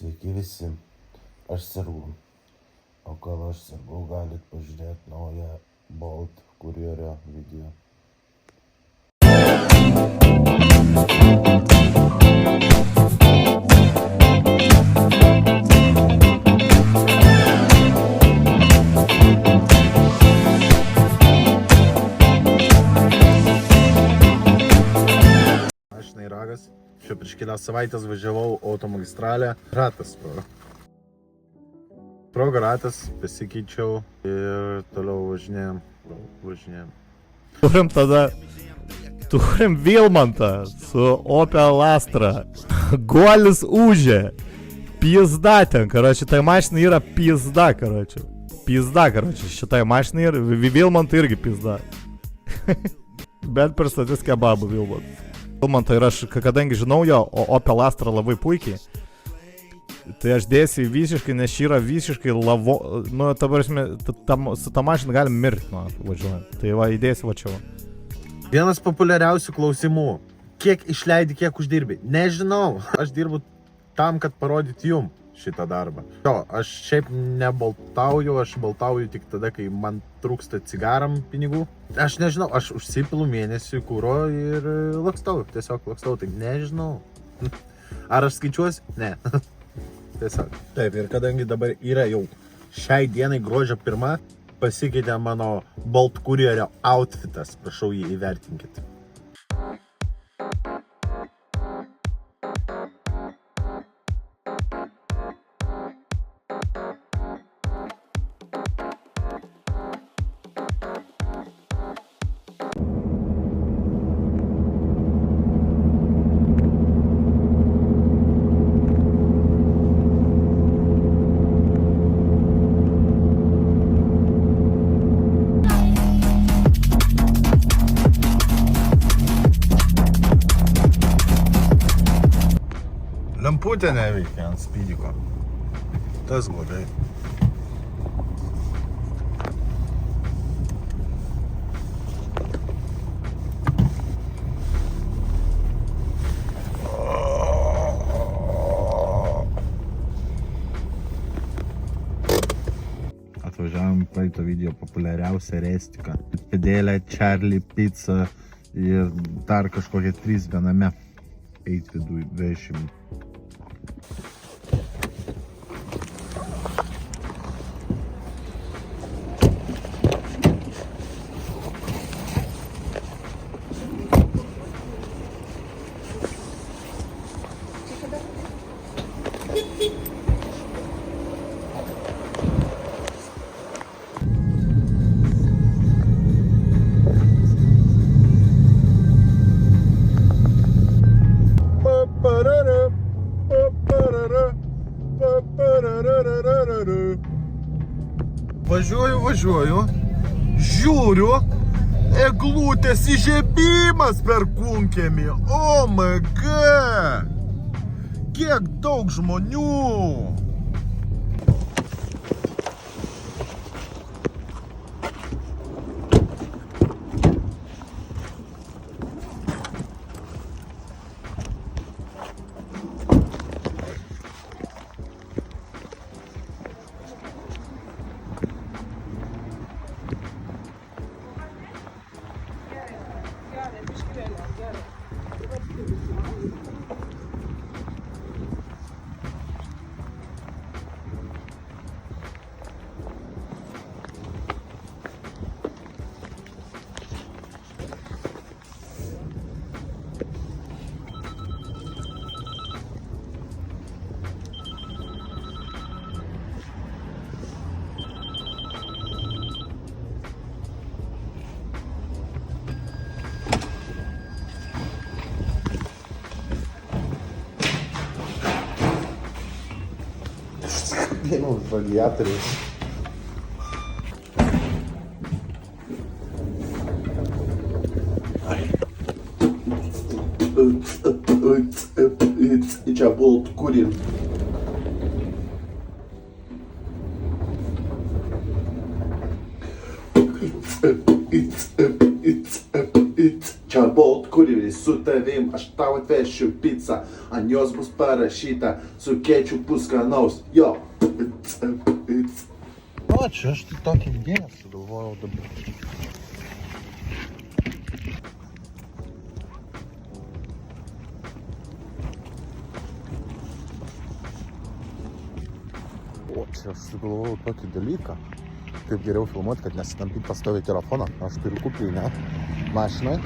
Sveiki visi, aš sergu. O kol aš sergu, galit pažiūrėti naują Bolt kurjerio video. Aš Nairagas. Čia prieš kelias savaitės važiavau automagistralę. Ratas sprogo ratas, pasikeičiau ir toliau važinėjom. Turim Vilmantą su Opel Astra. Guolis ūžė. Pizda ten, karoči, tai mašina yra pizda, karoči. Šitai mašina yra, Vilmantą irgi pizda. Bet pristatys kebabų Vilmantą. Vilmantą ir aš, kadangi žinau jo, Opel Astra labai puikiai, tai aš dėsiu visiškai, nes ši yra visiškai lavo, nu, ta prasme, su ta mašina galim mirti, nu, važiuojant. Tai va, įdėsiu va čia. Vienas populiariausių klausimų. Kiek išleidi, kiek uždirbi? Nežinau. Aš dirbu tam, kad parodyt jum šitą darbą. Jo, aš šiaip nebaltauju, aš baltauju tik tada, kai man trūksta cigaram pinigų. Aš nežinau, aš užsipilu mėnesį kūro ir tiesiog lakstau, tai nežinau. Ar aš skaičiuosi? Ne. Tiesiog. Taip, ir kadangi dabar yra jau šiai dienai gruodžio 1, pasikeitė mano Bolt kurjerio outfitas, prašau jį įvertinkit. Lemputė neveikia ant spydiko. Tas blogai. Atvažiavom praeito video populiariausią restiką. Pėdėlę, Charlie, pizza ir dar kažkokie 3 viename. Eitvidų vešimų. Važiuoju, žiūriu, eglutės įžiebimas per Kunkemį, OMG, kiek daug žmonių. Radiatorius. Čia Bolt kurjeris. Čia Bolt kurjeris su tavim, aš tau atvešiu pizzą, ant jos bus parašyta su kečiupu skanaus. Jo. O, čia aš tai tokią idėją sugalvojau dabar. O, čia aš sugalvojau tokį dalyką. Kaip geriau filmuoti, kad nesitampyt pastoviai telefoną. Aš turiu kuprinę mašinai.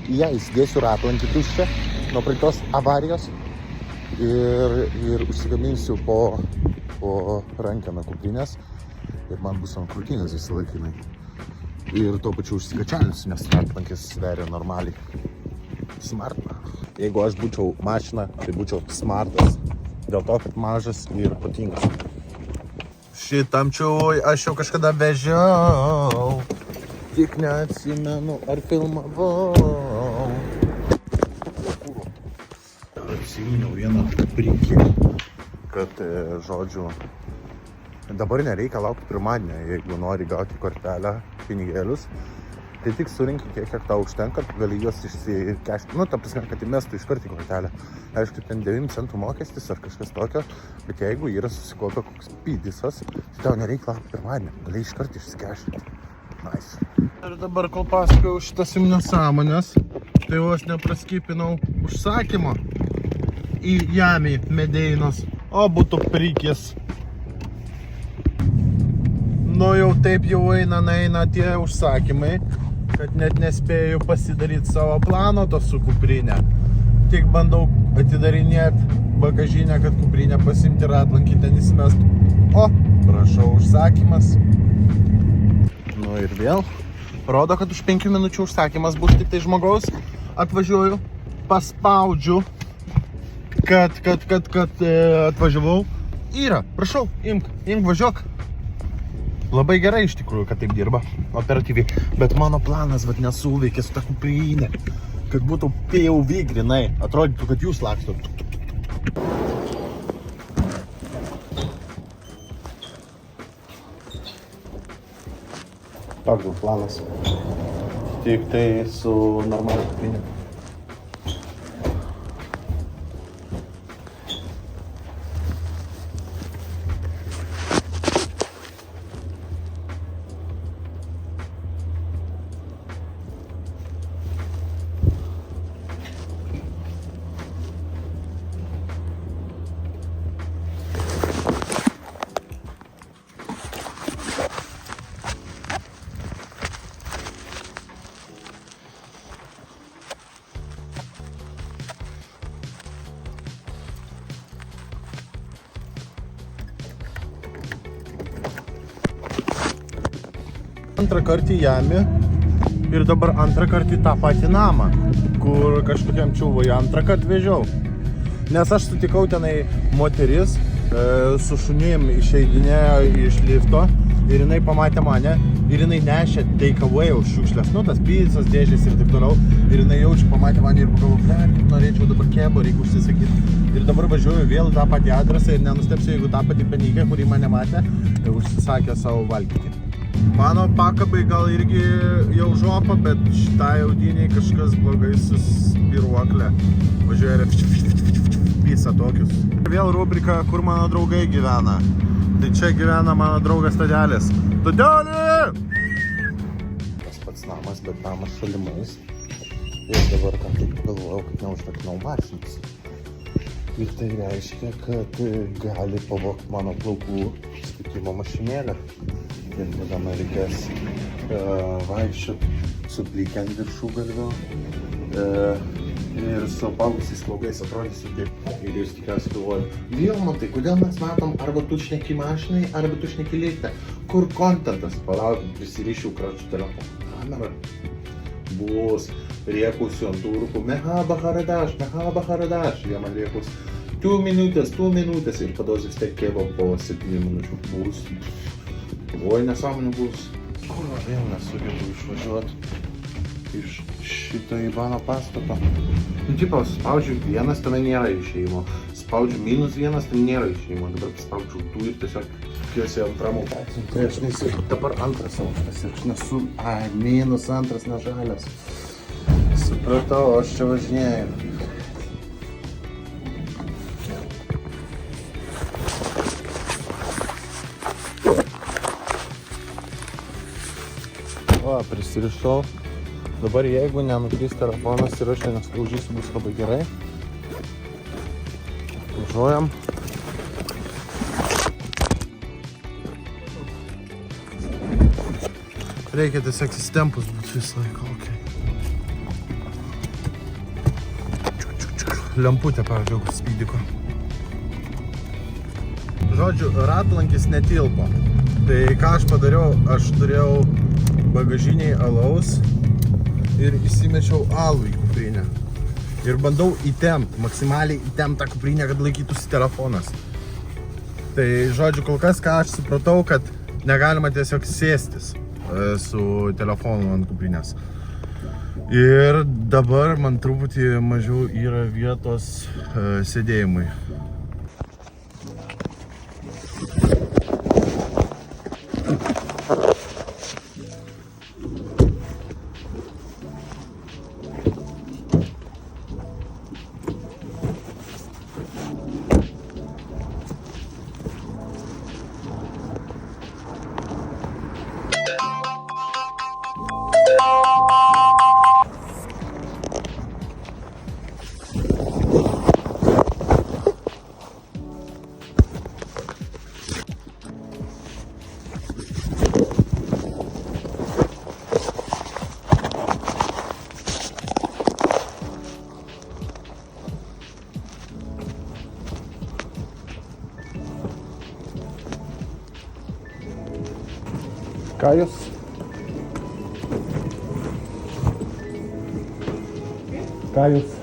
Į ją įsidėsiu ratlankį tuščią nuo praeitos avarijos ir užsigaminsiu po rankeną kuprinės ir man bus ant krūtinės visą laikinai. Ir tuo pačiu užsikačialinsiu, nes ratlankis sveria normaliai. Smartna. Jeigu aš būčiau mašina, tai būčiau smartas. Dėl to, kad mažas ir patingas. Šitam čiui aš jau kažkada vežiau, tik neatsimenu ar filmavau. Atsiminiau vieną prikį, kad, žodžiu, dabar nereikia laukti pirmadienio, jeigu nori gauti kortelę, pinigėlius, tai tik surinki kiek tau užtenka, gali juos išsikešti, ta prasme, kad įmestų iš karto į kortelę. Aišku, ten 9 centų mokestis ar kažkas tokio, bet jeigu yra susikopę koks pydisas, tai tau nereikia laukti pirmadienį, gali iš karto išsikešti. Nice. Ir dabar, kol pasakojau šitas nesąmonės, tai vos nepraskipinau užsakymą į Jamį Medeinos, o būtų prikis. Nu jau taip jau eina tie užsakymai, kad net nespėjau pasidaryti savo plano to su kuprinė. Tik bandau atidarinėti bagažinę, kad kuprinę pasimti ratlankį ten įsimest. O, prašau, užsakymas. Nu ir vėl. Rodo, kad už 5 minučių užsakymas bus, tik tai žmogaus. Atvažiuoju, paspaudžiu, kad atvažiavau. Yra, prašau, imk, važiuok. Labai gerai iš tikrųjų, kad taip dirba operatyviai, bet mano planas nesuveikė su ta kuprinė, kad būtų POV grinai, atrodytų, kad jūs lakstot. Toks buvo planas, tik tai su normalia kuprinė. Antrą kartą į Jamį ir dabar antrą kartą į tą patį namą, kur kažkokiam čiūvui antrą kartą vežiau. Nes aš sutikau tenai moteris su šunim išeidinėjo iš lifto ir jinai pamatė mane ir jinai nešė take away šiukšlės, tas pizzas, dėžės ir taip toliau. Ir jinai jaučiu, pamatė mane ir pagalvoju, kaip norėčiau dabar kebo, reikia užsisakyti. Ir dabar važiuoju vėl tą patį adresą ir nenustepsiu, jeigu tą patį penygę, kurį mane matė, užsisakė savo valgyti. Mano pakabai gal irgi jau žopa, bet šitai audiniai kažkas blogai su spiruoklė. Važiuoja visą tokius. Vėl rubrika, kur mano draugai gyvena. Tai čia gyvena mano draugas Tadelis. Tadelį! Tas pats namas, bet namas šalimais. Ir dabar ką taip galvojau, kad neužteknau mašinas. Ir tai reiškia, kad gali pavogti mano plaukų skutimo mašinėlę. Ir tada man reikės vaikščioti su plykiant viršugalviu ir su apaugusiais plaukais atrodysiu taip. Ir jūs tikriausiai galvojate, Vilmantai, kodėl mes matom arba tu šneki mašinai, arba tu šneki lėkte? Kur kontentas? Palaukit, prisirišiu kračių telefoną. Kamera bus rėkusiu ant turkų. Mehaba haradaš. Jie man rėkus 2 minutės ir pados vis tiek kebo po 7 minučių bus. Oi, nesąmonių bus. Kur vėl nesugebu išvažiuoti iš šito Ivano pastato. Tipo, spaudžiu 1, tame nėra išėjimo. Spaudžiu -1, ten nėra išėjimo. Dabar spaudžiu 2 ir tiesiog tiesiai antram aukštas. Tai aš nesu dabar antras aukštas ir aš nesu, -2 nežalias. Supratau, aš čia važinėjau. Va, prisirišau. Dabar jeigu nenukris telefonas ir aš nesklaužysiu, bus labai gerai. Važiuojam. Reikia tiesiog įstempus būti visą laiką, okei. Lemputė, pavyzdžiui, spydiko. Žodžiu, ratlankis netilpo. Tai ką aš padariau, aš turėjau bagažiniai alaus ir įsimečiau alų į kuprinę. Ir bandau įtempt, maksimaliai įtempt tą kuprinę, kad laikytųsi telefonas. Tai žodžiu, kol kas ką aš supratau, kad negalima tiesiog sėstis su telefonu ant kuprinės. Ir dabar man truputį mažiau yra vietos sėdėjimui. Ką jūs? Ką jūs?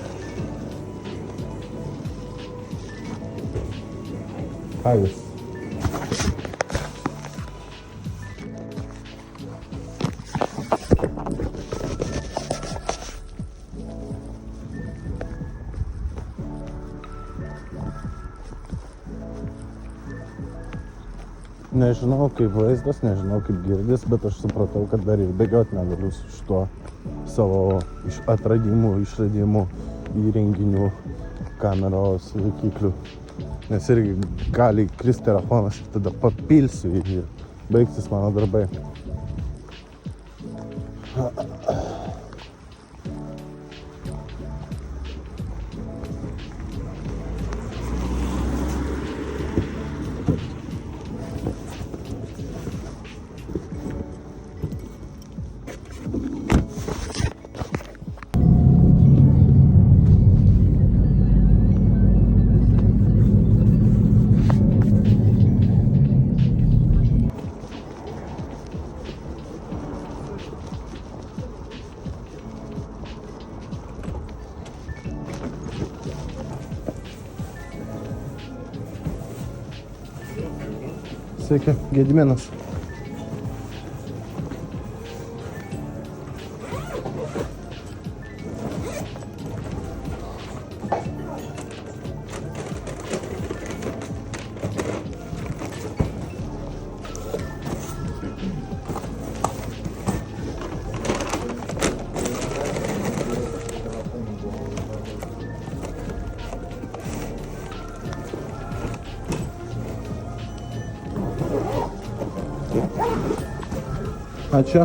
Ką jūs? Nežinau kaip vaizdas, nežinau kaip girdis, bet aš supratau, kad dar ir bėgiot negaliu su šituo savo išradimų, įrenginių, kameros, laikiklių. Nes irgi gali kristi telefonas ir tada papilsiu ir baigsis mano darbai. Sveiki, Gediminas. Ačiū.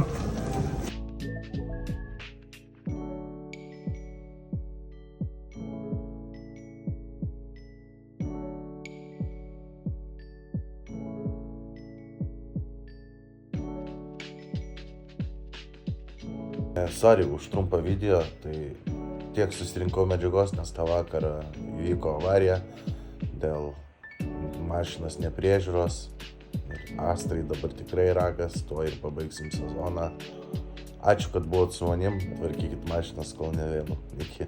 Sorry už trumpą video, tai tiek susirinkau medžiagos, nes tą vakarą įvyko avarija dėl mašinos nepriežiūros. Ir Astrai dabar tikrai ragas, tuo ir pabaigsim sezoną. Ačiū, kad buvot su manim, tvarkykit mašinas, kol nevėlu. Iki.